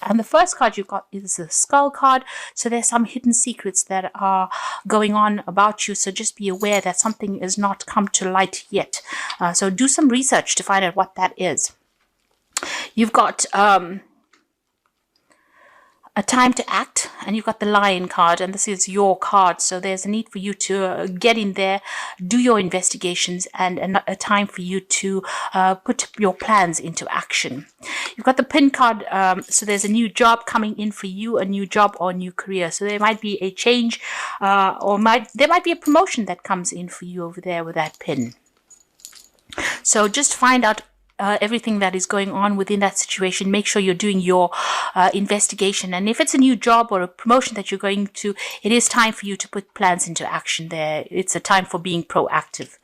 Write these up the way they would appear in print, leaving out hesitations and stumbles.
And the first card you've got is the Skull card. So there's some hidden secrets that are going on about you. So just be aware that something has not come to light yet. So do some research to find out what that is. You've got a time to act, and you've got the Lion card, and this is your card. So there's a need for you to get in there, do your investigations, and a time for you to put your plans into action. You've got the Pin card, so there's a new job coming in for you, a new job or a new career. So there might be a change, or there might be a promotion that comes in for you over there with that Pin. So just find out everything that is going on within that situation. Make sure you're doing your investigation, and if it's a new job or a promotion that you're going to, it is time for you to put plans into action there. It's a time for being proactive.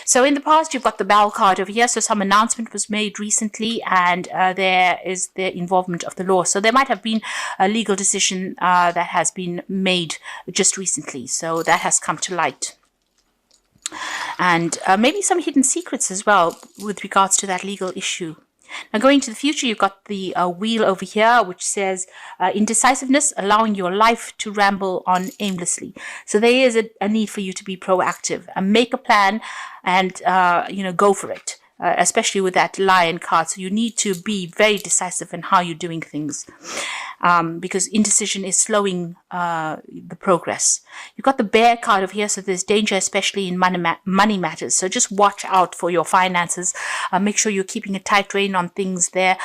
So in the past, you've got the Bell card over here. So some announcement was made recently, and there is the involvement of the law. So there might have been a legal decision that has been made just recently. So that has come to light. And maybe some hidden secrets as well with regards to that legal issue. Now, going to the future, you've got the wheel over here, which says indecisiveness, allowing your life to ramble on aimlessly. So there is a need for you to be proactive and make a plan and, go for it. Especially with that Lion card. So you need to be very decisive in how you're doing things, because indecision is slowing the progress. You've got the Bear card over here, so there's danger, especially in money matters. So just watch out for your finances. Make sure you're keeping a tight rein on things there.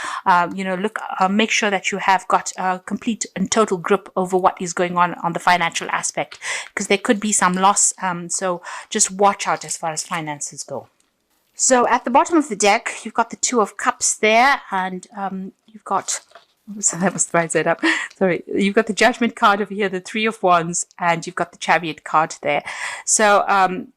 Make sure that you have got a complete and total grip over what is going on the financial aspect, because there could be some loss. So just watch out as far as finances go. So at the bottom of the deck, you've got the Two of Cups there, and you've got, so that was the right side up. Sorry, you've got the Judgment card over here, the Three of Wands, and you've got the Chariot card there. So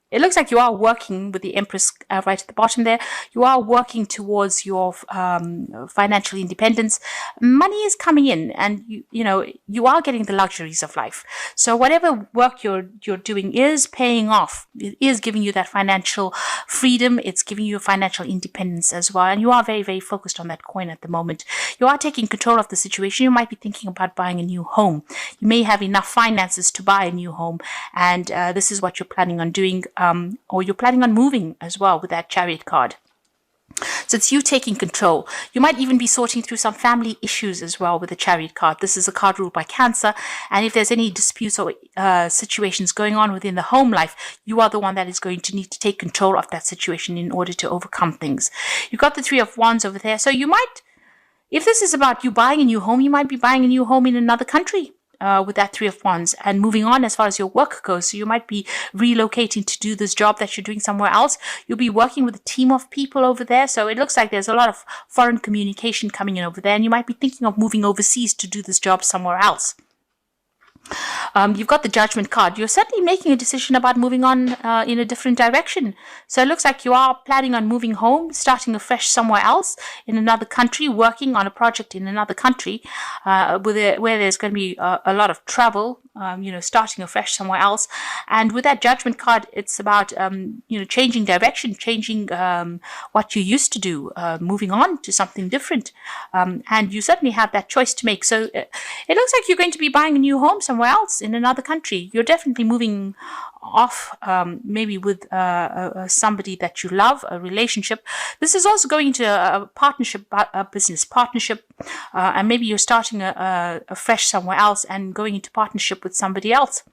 it looks like you are working with the Empress right at the bottom there. You are working towards your financial independence. Money is coming in, and you are getting the luxuries of life. So whatever work you're doing is paying off. It is giving you that financial freedom. It's giving you financial independence as well. And you are very, very focused on that coin at the moment. You are taking control of the situation. You might be thinking about buying a new home. You may have enough finances to buy a new home, and this is what you're planning on doing. Or you're planning on moving as well with that Chariot card. So it's you taking control. You might even be sorting through some family issues as well with the Chariot card. This is a card ruled by Cancer. And if there's any disputes or situations going on within the home life, you are the one that is going to need to take control of that situation in order to overcome things. You've got the Three of Wands over there. So you might, if this is about you buying a new home, you might be buying a new home in another country. With that Three of Wands, and moving on as far as your work goes. So you might be relocating to do this job that you're doing somewhere else. You'll be working with a team of people over there. So it looks like there's a lot of foreign communication coming in over there, and you might be thinking of moving overseas to do this job somewhere else. You've got the Judgment card. You're certainly making a decision about moving on in a different direction. So it looks like you are planning on moving home, starting afresh somewhere else in another country, working on a project in another country where there's going to be a lot of travel, starting afresh somewhere else. And with that Judgment card, it's about, changing direction, changing what you used to do, moving on to something different. And you certainly have that choice to make. So it looks like you're going to be buying a new home somewhere else in another country. You're definitely moving off, maybe with somebody that you love, a relationship. This is also going into a partnership, a business partnership, and maybe you're starting a fresh somewhere else and going into partnership with somebody else.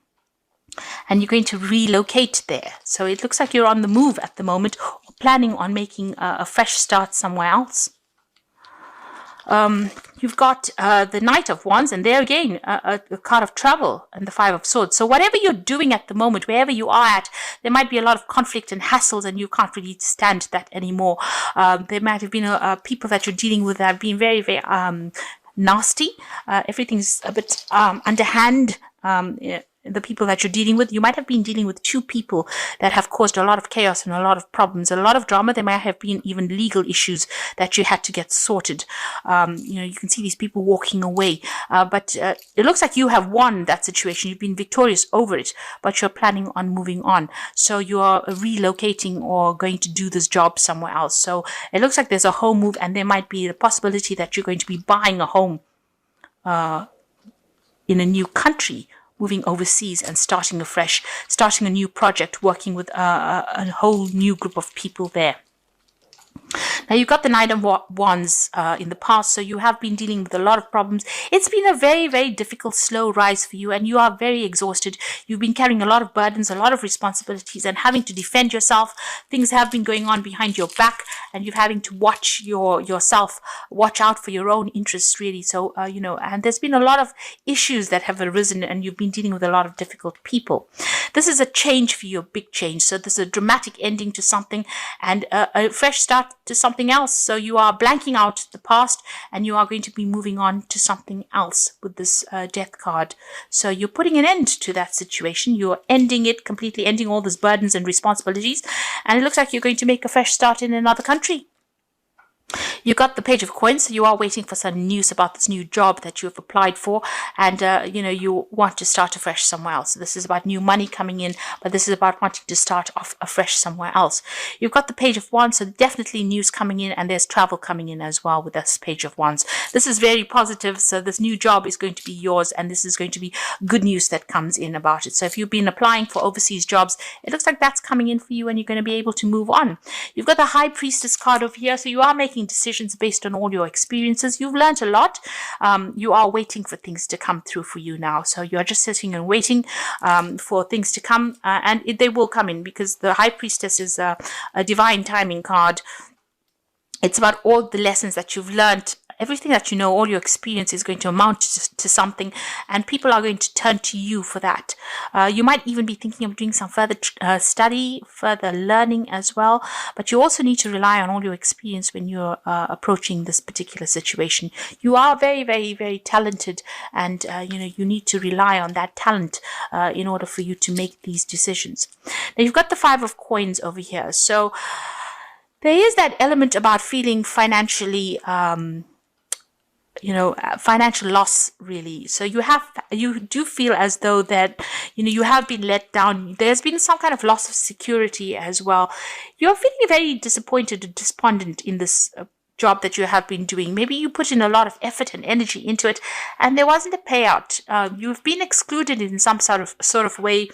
And you're going to relocate there. So it looks like you're on the move at the moment, or planning on making a fresh start somewhere else. You've got the Knight of Wands, and there again, a card of travel, and the Five of Swords. So whatever you're doing at the moment, wherever you are at, there might be a lot of conflict and hassles, and you can't really stand that anymore. There might have been people that you're dealing with that have been very, very nasty. Everything's a bit underhand. The people that you're dealing with, you might have been dealing with two people that have caused a lot of chaos and a lot of problems, a lot of drama. There might have been even legal issues that you had to get sorted. You can see these people walking away, but it looks like you have won that situation. You've been victorious over it, but you're planning on moving on. So you are relocating or going to do this job somewhere else. So it looks like there's a home move, and there might be the possibility that you're going to be buying a home in a new country, moving overseas and starting afresh, starting a new project, working with a whole new group of people there. Now, you've got the Knight of Wands in the past, so you have been dealing with a lot of problems. It's been a very, very difficult, slow rise for you, and you are very exhausted. You've been carrying a lot of burdens, a lot of responsibilities, and having to defend yourself. Things have been going on behind your back, and you're having to watch yourself, watch out for your own interests, really. So, and there's been a lot of issues that have arisen, and you've been dealing with a lot of difficult people. This is a change for you, a big change. So this is a dramatic ending to something and a fresh start to something else. So you are blanking out the past and you are going to be moving on to something else with this death card. So you're putting an end to that situation. You're ending it completely, ending all those burdens and responsibilities. And it looks like you're going to make a fresh start in another country. You got the Page of Coins, so you are waiting for some news about this new job that you have applied for, and you want to start afresh somewhere else. This is about new money coming in, but this is about wanting to start off afresh somewhere else. You've got the Page of Wands, so definitely news coming in, and there's travel coming in as well with this Page of Wands. This is very positive, so this new job is going to be yours, and this is going to be good news that comes in about it. So if you've been applying for overseas jobs, it looks like that's coming in for you, and you're going to be able to move on. You've got the High Priestess card over here, so you are making decisions based on all your experiences. You've learned a lot. You are waiting for things to come through for you now. So you are just sitting and waiting for things to come, and they will come in, because the High Priestess is a divine timing card. It's about all the lessons that you've learned. Everything that you know, all your experience is going to amount to something, and people are going to turn to you for that. You might even be thinking of doing some further study, further learning as well, but you also need to rely on all your experience when you're approaching this particular situation. You are very, very, very talented, and you need to rely on that talent in order for you to make these decisions. Now, you've got the Five of Coins over here, so there is that element about feeling financially financial loss, really. So you do feel as though that, you have been let down. There's been some kind of loss of security as well. You're feeling very disappointed and despondent in this job that you have been doing. Maybe you put in a lot of effort and energy into it, and there wasn't a payout. You've been excluded in some sort of way.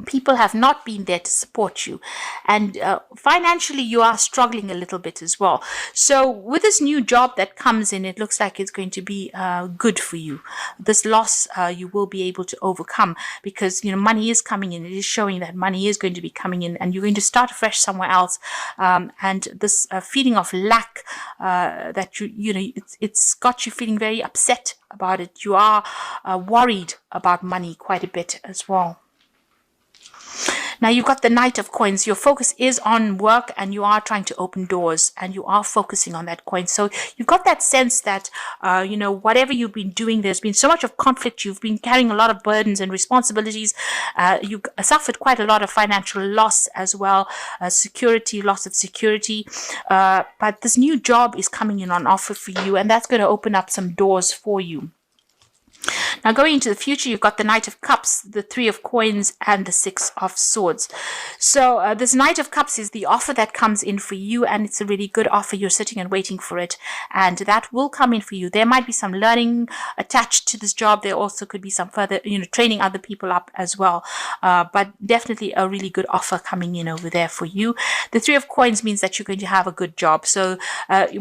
People have not been there to support you, and financially you are struggling a little bit as well. So with this new job that comes in, it looks like it's going to be good for you. This loss you will be able to overcome, because money is coming in. It is showing that money is going to be coming in, and you're going to start afresh somewhere else. And this feeling of lack that it's got you feeling very upset about it. You are worried about money quite a bit as well. Now, you've got the Knight of Coins. Your focus is on work, and you are trying to open doors, and you are focusing on that coin. So you've got that sense that, whatever you've been doing, there's been so much of conflict. You've been carrying a lot of burdens and responsibilities. You suffered quite a lot of financial loss as well, loss of security. But this new job is coming in on offer for you, and that's going to open up some doors for you. Now, going into the future, you've got the Knight of Cups, the Three of Coins, and the Six of Swords. So this Knight of Cups is the offer that comes in for you, and it's a really good offer. You're sitting and waiting for it, and that will come in for you. There might be some learning attached to this job. There also could be some further, training other people up as well. But definitely a really good offer coming in over there for you. The Three of Coins means that you're going to have a good job. So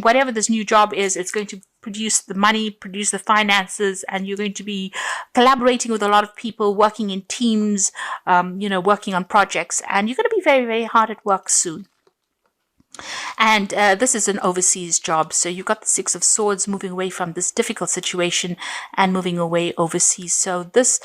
whatever this new job is, it's going to produce the money, produce the finances, and you're going to be collaborating with a lot of people, working in teams, working on projects, and you're going to be very, very hard at work soon. And this is an overseas job. So you've got the Six of Swords, moving away from this difficult situation and moving away overseas. So this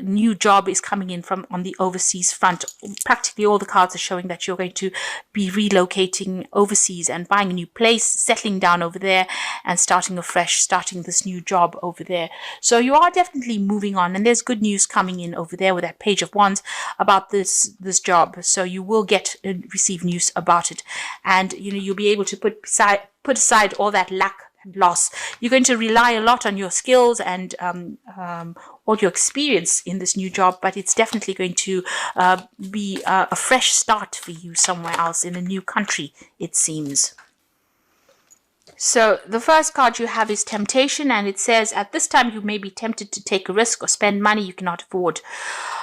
new job is coming in from on the overseas front. Practically all the cards are showing that you're going to be relocating overseas and buying a new place, settling down over there and starting afresh, starting this new job over there. So you are definitely moving on, and there's good news coming in over there with that Page of Wands about this job. So you will receive news about it. And you'll be able to put aside all that lack and loss. You're going to rely a lot on your skills and all your experience in this new job, but it's definitely going to be a fresh start for you somewhere else in a new country, it seems. So the first card you have is temptation, and it says at this time you may be tempted to take a risk or spend money you cannot afford.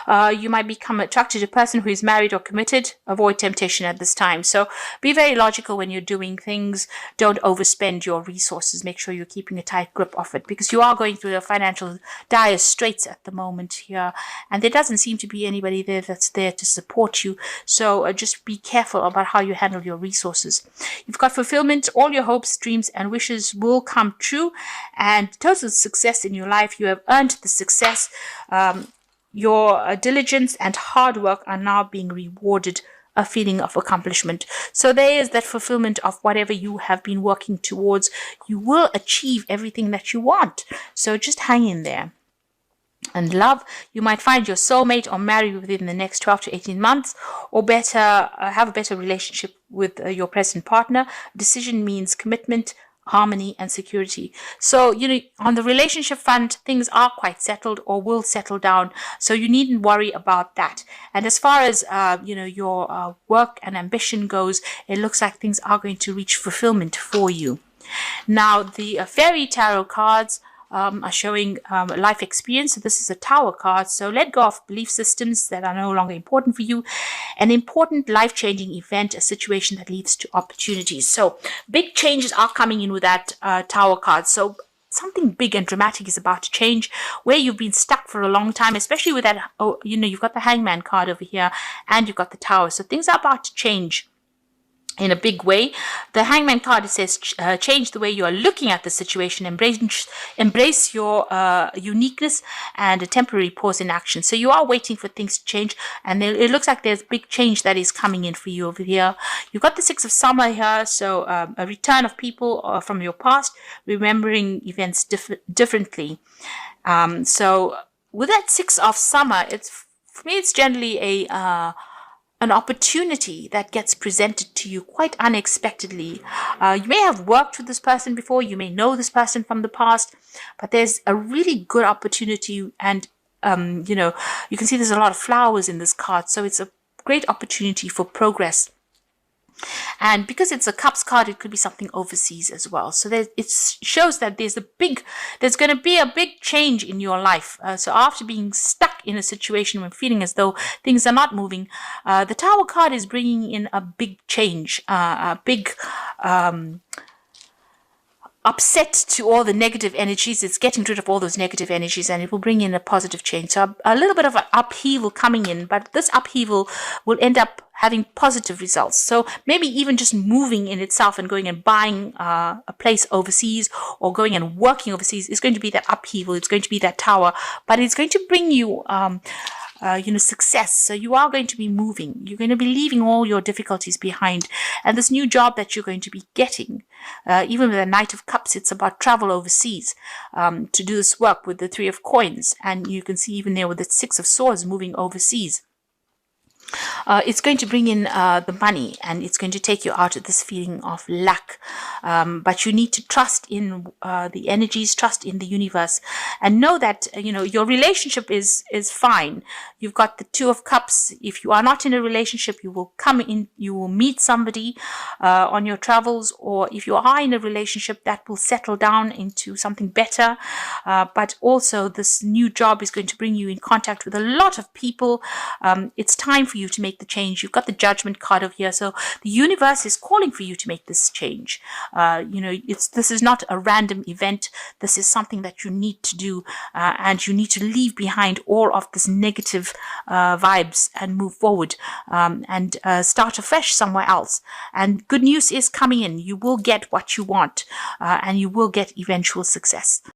You might become attracted to a person who is married or committed. Avoid temptation at this time. So be very logical when you're doing things. Don't overspend your resources. Make sure you're keeping a tight grip of it, because you are going through the financial dire straits at the moment here, and there doesn't seem to be anybody there that's there to support you. So just be careful about how you handle your resources. You've got fulfillment. All your hopes, dreams, and wishes will come true, and total success in your life. You have earned the success. Your diligence and hard work are now being rewarded, a feeling of accomplishment. So there is that fulfillment of whatever you have been working towards. You will achieve everything that you want. So just hang in there. And love, you might find your soulmate or marry within the next 12 to 18 months, or better, have a better relationship with your present partner. Decision means commitment, harmony, and security. So, on the relationship front, things are quite settled or will settle down. So you needn't worry about that. And as far as, your work and ambition goes, it looks like things are going to reach fulfillment for you. Now, the fairy tarot cards are showing life experience. So this is a Tower card. So let go of belief systems that are no longer important for you. An important life-changing event, a situation that leads to opportunities. So big changes are coming in with that Tower card. So something big and dramatic is about to change where you've been stuck for a long time, especially with that, you've got the Hangman card over here and you've got the Tower. So things are about to change in a big way. The Hangman card, it says change the way you are looking at the situation, embrace your uniqueness, and a temporary pause in action. So you are waiting for things to change, and it looks like there's big change that is coming in for you over here. You've got the Six of Summer here, so a return of people from your past, remembering events differently. So with that Six of Summer, for me it's generally an opportunity that gets presented to you quite unexpectedly. You may have worked with this person before, you may know this person from the past, but there's a really good opportunity, and you can see there's a lot of flowers in this card, so it's a great opportunity for progress. And because it's a Cups card, it could be something overseas as well. So it shows that there's going to be a big change in your life. So after being stuck in a situation when feeling as though things are not moving, the Tower card is bringing in a big change, a big upset to all the negative energies. It's getting rid of all those negative energies, and it will bring in a positive change. So a little bit of an upheaval coming in, but this upheaval will end up having positive results. So maybe even just moving in itself and going and buying a place overseas, or going and working overseas, is going to be that upheaval. It's going to be that Tower, but it's going to bring you success. So you are going to be moving. You're going to be leaving all your difficulties behind. And this new job that you're going to be getting, even with the Knight of Cups, it's about travel overseas to do this work with the Three of Coins. And you can see even there with the Six of Swords moving overseas. It's going to bring in the money, and it's going to take you out of this feeling of lack. But you need to trust in the energies, trust in the universe, and know that your relationship is fine. You've got the Two of Cups. If you are not in a relationship, you will come in, you will meet somebody on your travels, or if you are in a relationship, that will settle down into something better. But also this new job is going to bring you in contact with a lot of people. It's time for you to make the change. You've got the Judgment card over here, so the universe is calling for you to make this change. This is not a random event. This is something that you need to do, and you need to leave behind all of this negative vibes and move forward, and start afresh somewhere else. And good news is coming in. You will get what you want, and you will get eventual success.